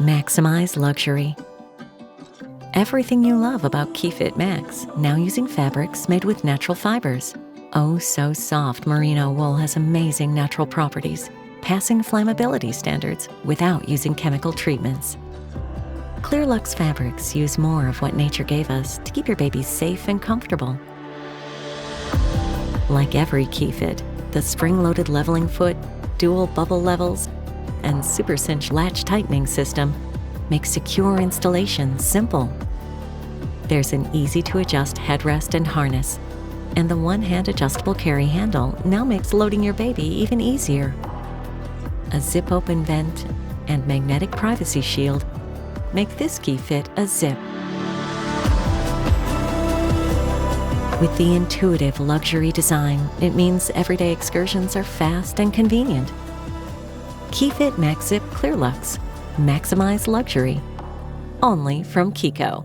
Maximize luxury. Everything you love about KeyFit Max, now using fabrics made with natural fibers. Oh, so soft merino wool has amazing natural properties, passing flammability standards without using chemical treatments. ClearLux fabrics use more of what nature gave us to keep your baby safe and comfortable. Like every KeyFit, the spring-loaded leveling foot, dual bubble levels, and super cinch latch tightening system make secure installation simple. There's an easy-to-adjust headrest and harness, and the one-hand adjustable carry handle now makes loading your baby even easier. A zip-open vent and magnetic privacy shield make this KeyFit a zip. With the intuitive luxury design, it means everyday excursions are fast and convenient. KeyFit Max Zip ClearLux. Maximize luxury. Only from Chicco.